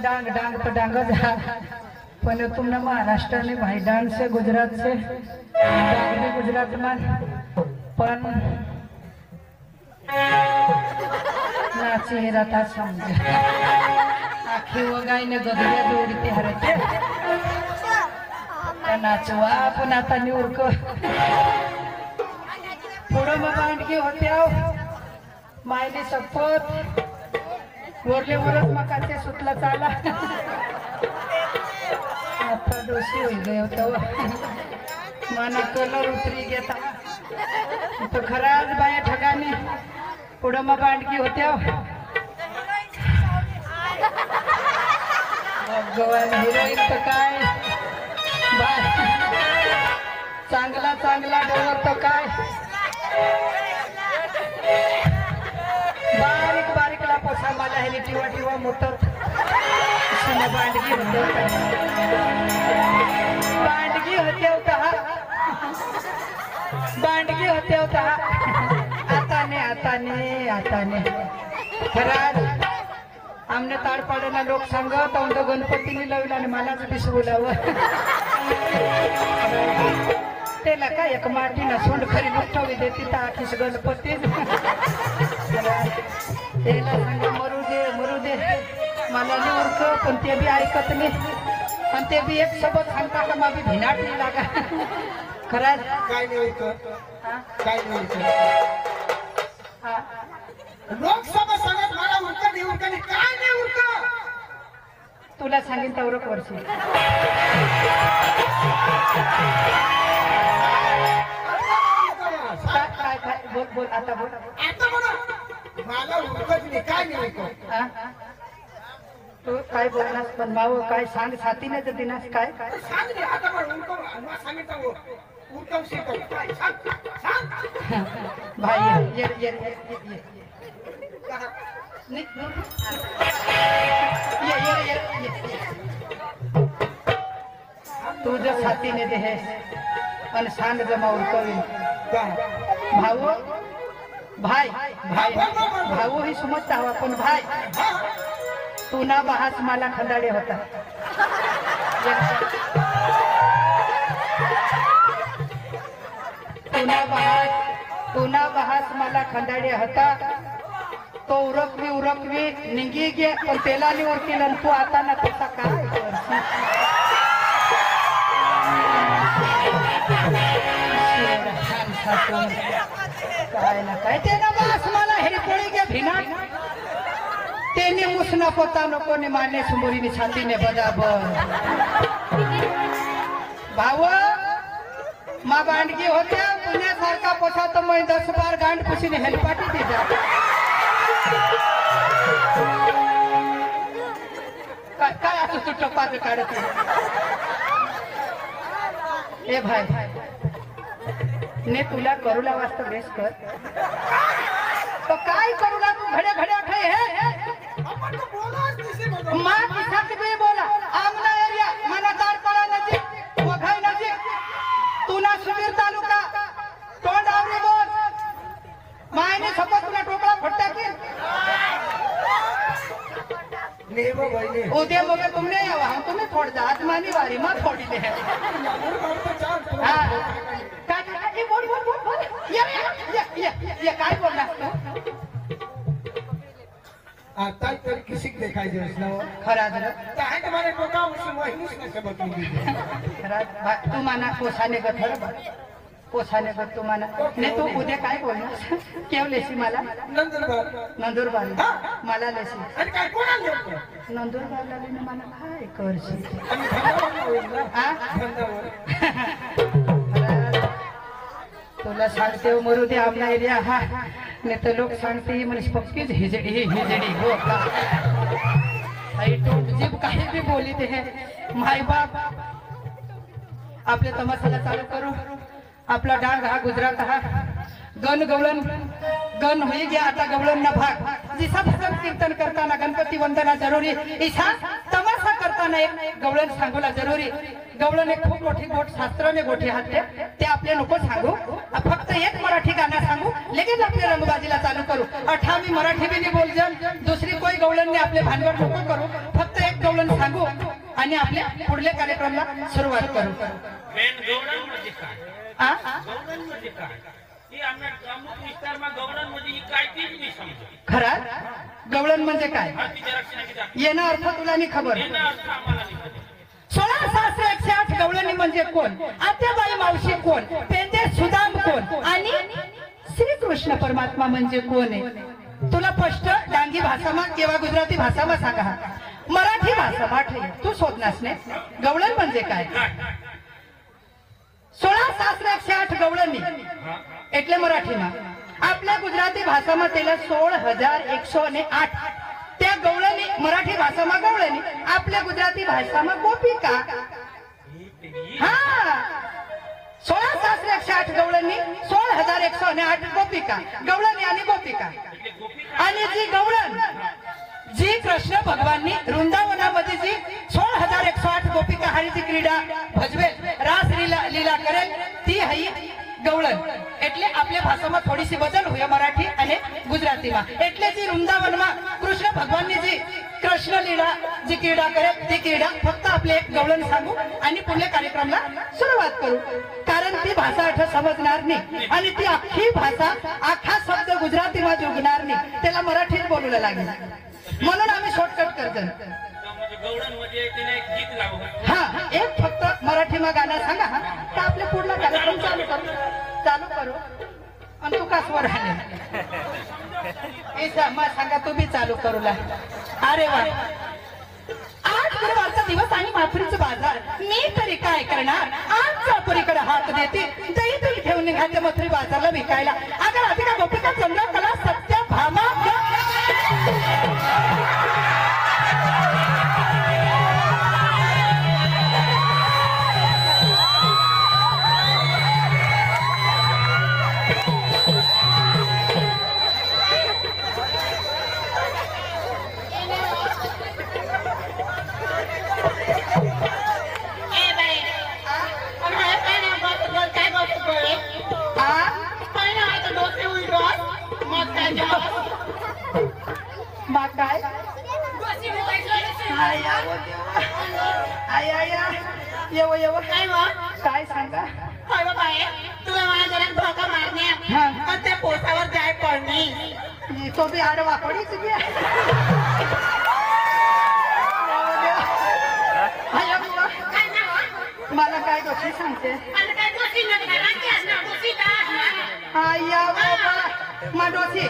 डांग डांग तो डांग जा पण तुमने महाराष्ट्र ने भाई डांग से गुजरात से डांग भी गुजरात में पण नाची हेरा था समझ आखी वगाई ने गदरिया जोड़ती हरते नाचवा पण आता निवरक पुढं मग आणखी होते मायने शपथ वरले वरच मकाचे सुटला चाला आता दोषी होई गए होता माना कलर उतरी घेता तो खराच बाया ठगाने पुढं मग आणखी होत्या भगवान हिरोईन तर काय चांगला चांगला डोळा तो काय बारीक बारीक ला पोसा मला हे टिवा टिवा मोठं बांडगी होते होता बांडगी होते होता आता ने खराज आमने ताडपाड्याला लोक सांगत तो गणपतीने लावला आणि मलाच दिस बोलावं त्याला काय एक माटीना सोंड खरी लुटवी देते तर आखीस गणपतीच त्याला सांग मरू दे मला निवडक पण ते बी ऐकत नाही आणि ते बी एक सोबत सांगता का मा बी भिनाट नाही लागा खरंच काय निवडक लोकसभा सांगत मला उरका निवडक काय नाही उरक तुला सांगेन तेवढं वर्ष काय काय बोल बोल आता बोल मला उरकत नाही काय निवडक तू काय बोलणार पण माव काय सांग साथी नाही तर दिनास काय काय सांग रे आता पण उरकव सांगितलं उरकव शिकव काय सांग भाई ये तू जो साथीने दे है आणि सांग जमा उरकवीन भाऊ भाई भाई भाऊ ही समजता हवा पण भाई तू ना बहास मला खंदाडे होता तू ना बहास मला खंदाडे होता तो उरकवी निंगी गे पण त्याला नाही उरकेल आणि तू आता ना तसा काय काय ना काय ते ना बहास मला हे पोळी गे भिना तेने मुसना पोता नको ने माने सुमोरीने छातीने बदाबर भाव मा बांडगी होत्या पुण्यासारखा पोछा तर मैं 10 बार गांड पुशीने हेलपाटी दे जा काय आता तू टपार काढत ए भाई ने तुला करूला वास्तव बेस कर तो काय करूला तू घडे घडे उठे है माँ किसा से भी बोला आमना एरिया मना तारपाड़ा नजीक वघाई नजीक तू ना सुबीर तालुका तोंड आवरे बोल मायने छपा तुला टोकळा फटता की उद्या मग तुमने यावा हम तुम्हें फोड़ जा आत्मानी वारी मत फोड़ी ले हाँ काय बोल ये काय बोलना तू आता तरी किसी देखायचे असलं खरा जर काय तुम्हाला टोका वहिनीच नसे बघून खरा तू माना कोसाने ग खरं कोसाने ग तू माना ने तू उद्या काय बोलणार केव लेशी मला नंदुरबार मला लेशी आणि काय कोणाला देतो नंदुरबारला ने मला काय करशी आणि धंदा हा तुला सांगते मरू दे आमना एरिया हा नहीं तो लोग सांगते मनीष पक्की हिजड़ी हो का आई टोट जीव काही भी बोली ते है माय बाप आपले तमाशाला चालू करू आपला डांग हा गुजरात हा गण गवळण गण होई गया आता गवळण ना भाग जिसा भजन कीर्तन करताना गणपती वंदना जरुरी इसा तमाशा करताना एक गवळण सांगोला जरुरी गवळण एक खूप मोठी गोट शास्त्राने गोठी हाते ते आपले नको सांगू फक्त एक मराठी गाणं सांगू लगेच आपले रंगबाजीला चालू करू अठा मी मराठी भी नहीं बोल जान दूसरी कोई गवळण ने आपले भानगड नको करू फक्त एक गवळण सांगू आणि आपल्या पुढल्या कार्यक्रमाला सुरुवात करू. बेन गवळण म्हणजे काय? आ गवळण म्हणजे काय? ही आमच्या अमुक विस्तारमा गवळण म्हणजे ही काय तीच मी समजतो. खरा गवळण म्हणजे काय हा ती जरा सांगितलं. येणं अर्थ तुला नाही खबर. यांना अर्थ आम्हाला नाही माहिती. 16 सहस्र 108 गवळणी म्हणजे कोण, आत्याबाई मावशी कोण, पेंडे सुदाम कोण आणि श्रीकृष्ण परमात्मा म्हणजे कोण आहे. तुला स्पष्ट डांगी भाषामा किंवा गुजराती भाषामा सांगा. मराठी भाषा माठे तू शोधनास ने गवळण म्हणजे काय. 16 सहस्र 108 गवळणी એટલે મરાઠીમાં आपल्या गुजराती भाषाમાં તેલા 16,108 त्या गवळणी मराठी भाषाમાં गवळणी आपल्या गुजराती भाषाમાં गोपिका. हा 16 सहस्र 108 गवळणी 16,108 गोपिका गवळणी आणि गोपिका. आणि जी गवळण जी कृष्ण भगवाननी वृंदावनामध्ये जी 16,108 गोपिका हारीची क्रीडा भजवेल रास लीला करेल ती हई गवळण. એટલે आपल्या भाषाમાં થોડીસી બદલ હોય મરાઠી અને ગુજરાતીમાં. એટલે જે વૃંદાવનમાં કૃષ્ણ ભગવાનની જે કૃષ્ણ લીલા जी क्रीडा करे ती क्रीडा फक्त आपले एक गवळण सांगू आणि पुढल्या कार्यक्रमाला सुरुवात करू. कारण ती भाषा आठ समजणार नाही आणि ती अख्खी भाषा अख्खा शब्द गुजरातीમાં जुगणार नाही, त्याला मराठीत बोलायला लागेल. म्हणून आम्ही शॉर्टकट करतो. म्हणजे गवळण म्हणजे तिने एक गीत लावू. हा एक फक्त मराठीમાં गाणं सांगा हा तर आपले पूर्ण कार्यक्रम चालू करू. आणि तू का स्वर आले सांगा तू बी चालू करू ला. अरे वा आज गुरुवारचा दिवस आणि माफरीचा बाजार. मी तरी काय करणार आज चापोरीकडे हात देते दही दूध घेऊन निघाले मथुरी बाजारला विकायला. अगर अधिका गोपिका चंद्र कला सत्य भामा काय काय सांगा त्या पोटावर जाय पडणे तो बी आडवा पडीच घ्या. मला काय गोष्टी सांगते माडोसी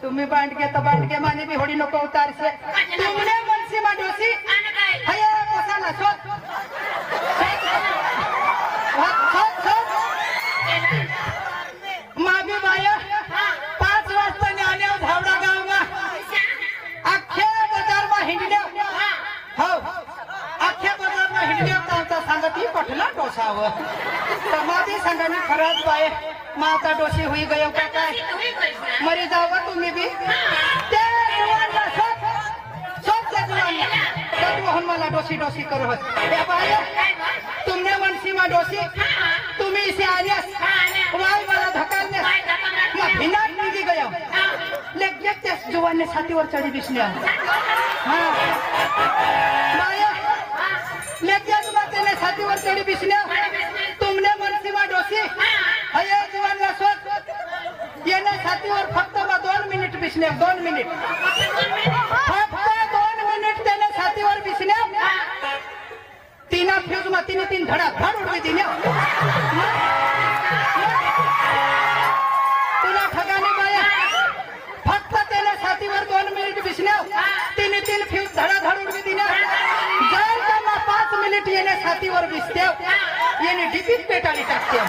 तुम्ही बांडगे तर बांडगे माने बी होडी नको उतारसे. तुमने मनसी माडोसी हय कोसाला सोत मागे बाया 5 वाजता न्यान्या धावडा गावमा अख्ख्या बाजारमा हिंडल्या. हो अख्ख्या बाजारमा हिंडल्या त्यांचा सांगती पटला टोसावं समाधी सांगाने खरंच बाय माता डोशी हुई गयो का काय मरी जावं तुम्ही बी त्या जुवानला सोप त्या जुवानला सत्वहून मला डोशी डोशी करू त्या बाय तुमने मनसीमा डोशी तुम्ही इसे आल्यास वाय मला धकालने मग भिनाट निघी गयो लेक त्या जुवानने छातीवर चढी दिसल्या. हा बाया लेक त्याने छातीवर चढी दिसल्या. तुमने मनसीमा डोशी हय जुवानला सोत येणे छातीवर फक्त 2 मिनिट बिसल्या. 2 मिनिट फक्त 2 मिनिट त्याने छातीवर बिसल्या. 3 फ्यूज मा 3 धडा धड उडवी दिल्या. तुला ठगाने बाया फक्त त्याने छातीवर 2 मिनिट बिसल्या 3 फ्यूज धडा धड उडवी दिल्या. जर त्यांना 5 मिनिट येणे छातीवर बिसत्या येणे डिपीत पेटाळी टाकत्या.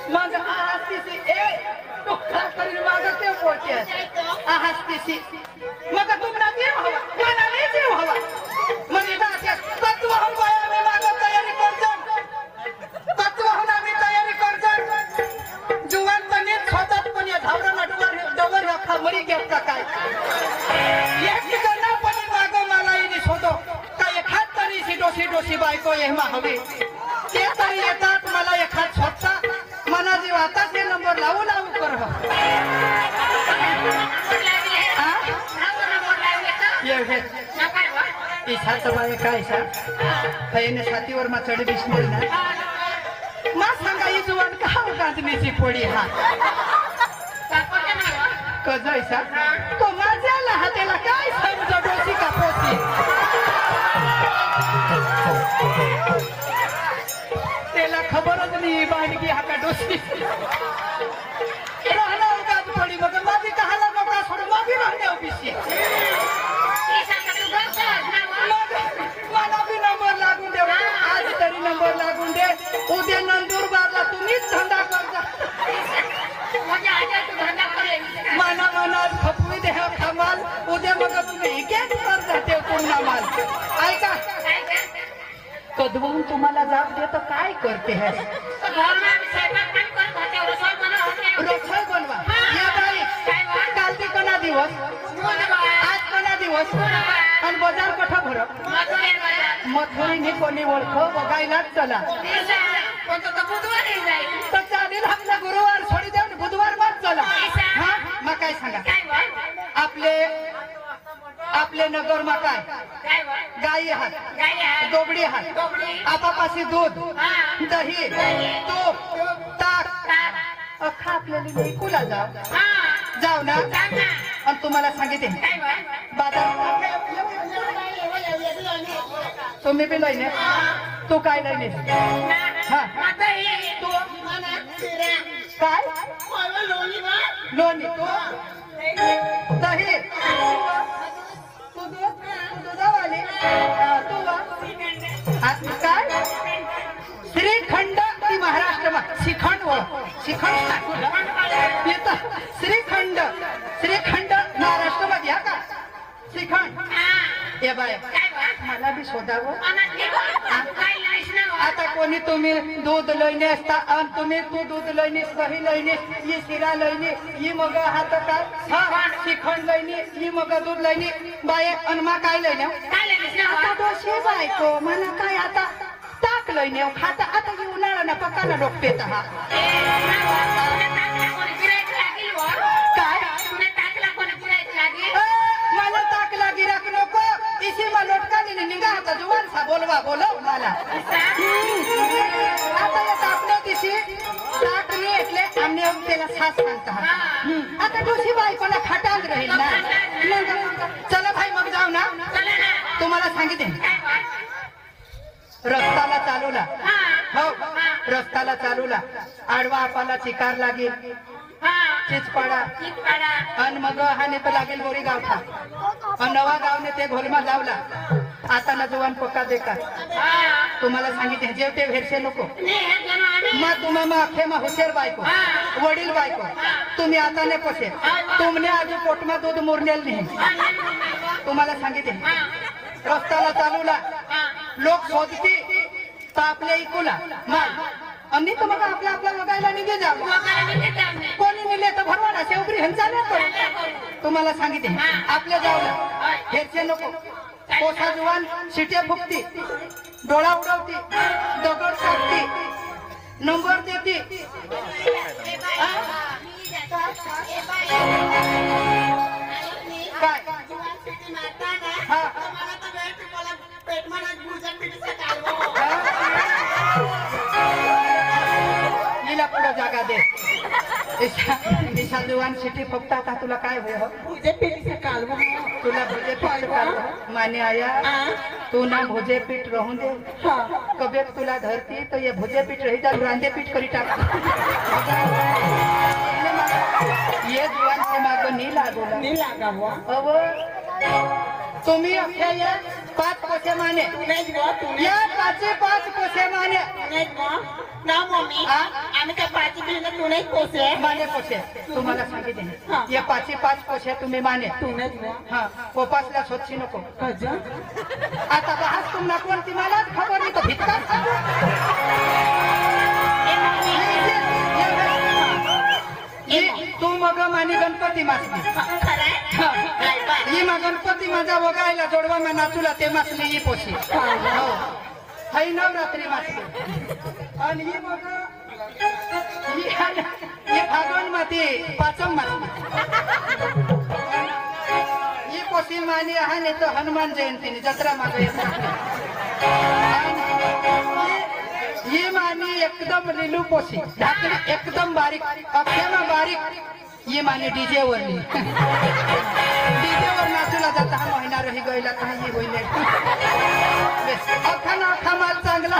मग हस्तीसी ए तो करीन मागं ते बोलते हस्तीसी मग तुम्हाला देव हवा मला नाही देव हवा म्हणजे दात्या तत्वहून बाया आम्ही मागं तयारी करतो. तत्वहून आम्ही तयारी करतो. जुवान तनेच होतात पण या धावरा नटवर डवर राखा मरी घेत का काय एक ठिकाणा पण मागं मला येणे शोधो काय एखाद तरी डोशी बायको येमा हवी ते तरी येतात मला एखाद स्वतः मना जीव आता ते नंबर लावू कर. ये हे ईसा तर बाय काय सा फैने छातीवर मा चढ दिसणार ना मा सांगा ही जुवान का गाजनीची पोळी हा कजायचा तो माझ्याला हातेला काय समजा डोसी का पोसी त्याला खबरच नाही बाणगी हा का डोसी राहणार गाज पडी मग माझी कहाला नका सोड मागे राहणे ऑफिसची मला बी नंबर लागून दे आज तरी नंबर लागून दे उद्या नंदुरबारला तुम्हीच धंदा करता माना माना खपवी दे कमाल उद्या मग तुम्ही इकेच कर जाते पुन्हा माल ऐका कधवून तुम्हाला जाब देतो काय करते है रसोई बनवा या बाई काल ते कोणा दिवस आज कोणा दिवस आणि बाजार कठा भरत मथुरीने कोणी ओळख बघायलाच चला तर चालेल आपला गुरुवार सोडी देऊन बुधवार मग चला हा मग काय सांगा आपले नगर मा काय गाई हात दोबडी हात आपापाशी दूध दही तूप ताक अख्खा आपल्याला ऐकूला जाऊ ना आणि तुम्हाला सांगितले बाजार तुम्ही बी लईने तू काय लईने हा तू काय लोणी तू दही तू दुधावाली तू काय श्रीखंड ती महाराष्ट्र श्रीखंड श्रीखंड येतं श्रीखंड श्रीखंड महाराष्ट्र मध्ये हा का श्रीखंड हे बाय मला बी शोधावं आता कोणी तुम्ही दूध लईने असता आणि तुम्ही तू दूध लईने दही लईने ही शिरा लईने ही मग हात काय हा श्रीखंड लईने ही मग दूध लईने बाय अनमा काय लईने आता दोषी बायको मला काय आता ताक लईने खाता आता ही उन्हाळा ना पकाला डोकते हा काय मला ताक लागी राख नको इसी मा लोटका ने निगा आता जुवान सा बोलवा बोलो मला आता या ताकने दिसी ताकने એટલે आमने त्याला सास सांगता आता दुसरी बायकोला खटांग राहील ना चला भाई मग जाऊ ना तुम्हाला सांगितले रस्ताला चालूला हो रस्ताला चालूला आडवा आपाला चिकार लागेल चिचपाडा आणि मग हाने तर लागेल बोरी गावठा आणि नवा गावने ते घोलमा लावला आता ना जुवान पक्का देखा तुम्हाला सांगितले जेवते भेरसे नको मग तुम्हा अखे मा हुशेर बायको वडील बायको तुम्ही आता ने पोसे तुमने आज पोटमा दूध मुरनेल नाही तुम्हाला सांगितले रस्त्याला चालूला लोक शोधती तर आपल्या इकूला माल आम्ही तर मग आपला आपला बघायला निघे जाऊ कोणी निघले तर भरवाडा शेवरी हंचा नाही तुम्हाला सांगितले आपल्या जाऊला हेरचे नको पोसा जुवान शिट्या फुकती डोळा उडवती दगड टाकती नंबर देती काय हा हिला पुढं जागा दे ईशा जुवान शिटी फक्त आता तुला काय होय तुला भुजे पीठ कालव माने आया तू ना भुजे पीठ रहून दे कबे तुला धरती तो ये भुजे पीठ रही जा रांधे पीठ करी टाक ये जुवान से मागो नी लागो अब तुम्ही या 5 पोसे माने या 5 पोसे माने ना मम्मी आम्ही त्या 5 बिल तू नाही पोसे माने पोसे तुम्हाला सांगितले या 5 पोसे तुम्ही माने तू नाही हा पोपासला सोची नको आता बहास तुम ना कोणती मला खबर नाही तो भितका तू मग माने गणपती मासली ही मग गणपती माझा वगायला जोडवा मा नाचूला ते मासली ही पोशी हो हाई नवरात्री मासली आणि ही मग ही फागण माती पाचम मासली ही पोशी पोसी मानी आहे नाही तर हनुमान जयंतीने जत्रा मागे ही मानी एकदम लिलू पोसी ढाकली एकदम बारीक अखेमा बारीक ये माने डीजे वरली डीजे वर नाचूला जाता हा महिना रही गईला कहा ये होईले अखा ना अखा माल चांगला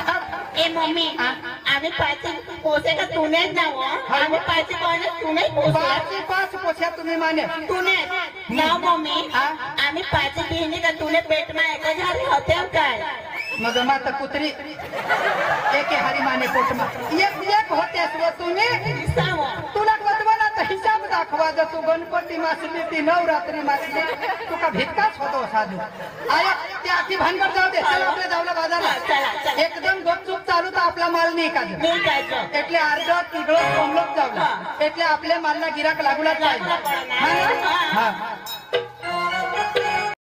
ए मम्मी आम्ही पाच पोसे का तूनेच ना वो आम्ही पाच कोण तूने पोसे पाच पोछ्या तुम्ही माने तूने ना मम्मी आम्ही पाच बहिणी का तुने पेट में एक झाली होते काय मग माता कुत्री एक हारी माने पोटमा एक होते असले तुम्ही सांगो तुला बदवाना तर हिसाब दाखवा जर तू गणपती मासली ती नवरात्री मासली तुका भितकाच होतो साधू आया ते आखी भानगड जाऊ दे चल आपल्या जावला बाजारला एकदम गपचूप चालू तर आपला माल नाही काढ એટલે अर्ध तिघळ कोंबलोक जावला એટલે आपल्या मालला गिराक लागूलाच पाहिजे हा